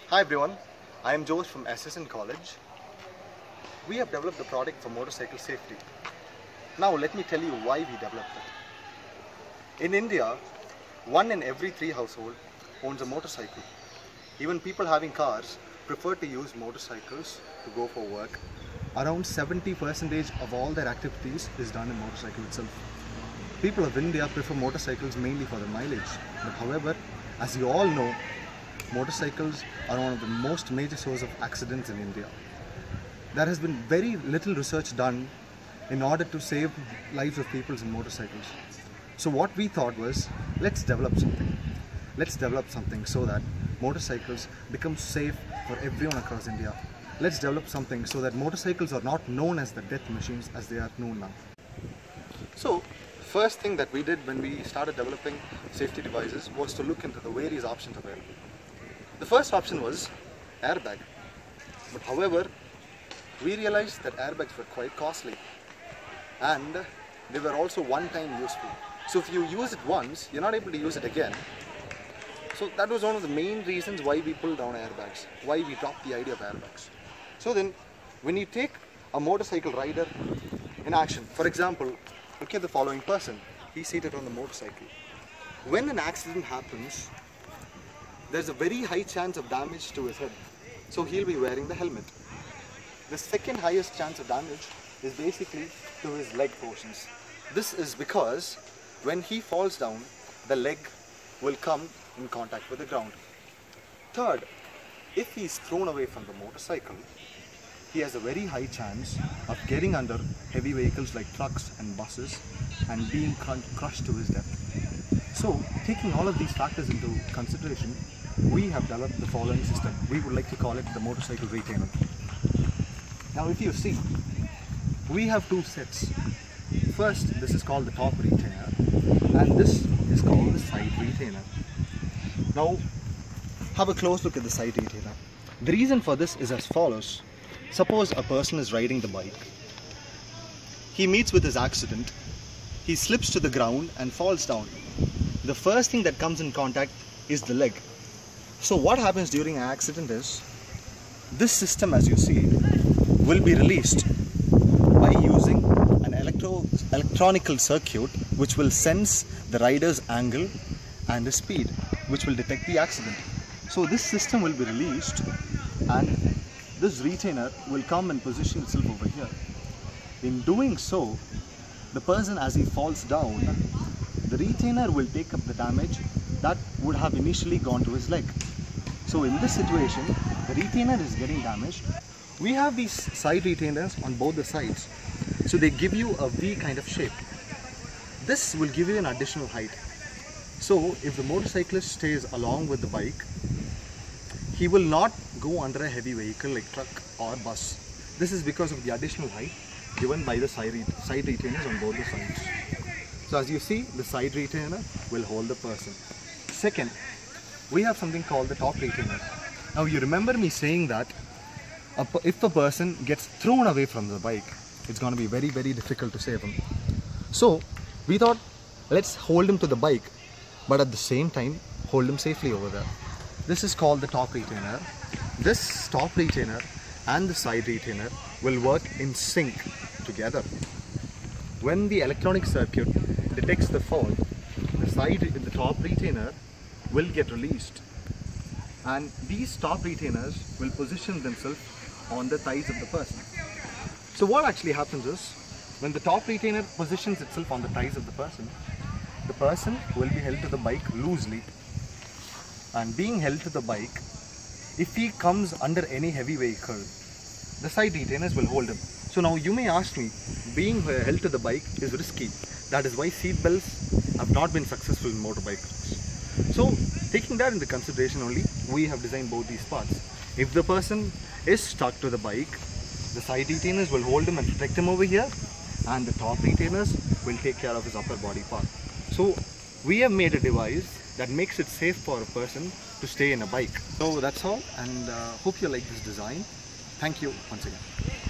Hi everyone, I am Josh from SSN College. We have developed a product for motorcycle safety. Now let me tell you why we developed it. In India, 1 in every 3 households owns a motorcycle. Even people having cars prefer to use motorcycles to go for work. Around 70% of all their activities is done in motorcycle itself. People of India prefer motorcycles mainly for the mileage. But however, as you all know, motorcycles are one of the most major source of accidents in India. There has been very little research done in order to save lives of people in motorcycles. So what we thought was, let's develop something. Let's develop something so that motorcycles become safe for everyone across India. Let's develop something so that motorcycles are not known as the death machines as they are known now. So, first thing that we did when we started developing safety devices was to look into the various options available. The first option was airbag. But however, we realized that airbags were quite costly and they were also one-time useful. So if you use it once, you're not able to use it again. So that was one of the main reasons why we pulled down airbags, why we dropped the idea of airbags. So then, when you take a motorcycle rider in action, for example, look at the following person. He's seated on the motorcycle. When an accident happens, there's a very high chance of damage to his head. So he'll be wearing the helmet. The second highest chance of damage is basically to his leg portions. This is because when he falls down, the leg will come in contact with the ground. Third, if he's thrown away from the motorcycle, he has a very high chance of getting under heavy vehicles like trucks and buses and being crushed to his death. So, taking all of these factors into consideration, we have developed the following system. We would like to call it the motorcycle retainer. Now if you see, we have two sets. First, this is called the top retainer and this is called the side retainer. Now, have a close look at the side retainer. The reason for this is as follows. Suppose a person is riding the bike. He meets with his accident. He slips to the ground and falls down. The first thing that comes in contact is the leg. So what happens during an accident is, this system as you see will be released by using an electronical circuit which will sense the rider's angle and the speed, which will detect the accident. So this system will be released and this retainer will come and position itself over here. In doing so, the person as he falls down, the retainer will take up the damage that would have initially gone to his leg. So in this situation, the retainer is getting damaged. We have these side retainers on both the sides. So they give you a V kind of shape. This will give you an additional height. So if the motorcyclist stays along with the bike, he will not go under a heavy vehicle like truck or bus. This is because of the additional height given by the side retainers on both the sides. So as you see, the side retainer will hold the person. Second, we have something called the top retainer. Now you remember me saying that if a person gets thrown away from the bike, it's going to be very, very difficult to save him. So we thought, let's hold him to the bike, but at the same time, hold him safely over there. This is called the top retainer. This top retainer and the side retainer will work in sync together. When the electronic circuit detects the fault, the top retainer will get released, and these top retainers will position themselves on the thighs of the person. So what actually happens is, when the top retainer positions itself on the thighs of the person will be held to the bike loosely, and being held to the bike, if he comes under any heavy vehicle, the side retainers will hold him. So now you may ask me, being held to the bike is risky. That is why seat belts have not been successful in motorbikes. So taking that into consideration only, we have designed both these parts. If the person is stuck to the bike, the side retainers will hold him and protect him over here, and the top retainers will take care of his upper body part. So we have made a device that makes it safe for a person to stay in a bike. So that's all, and hope you like this design. Thank you once again.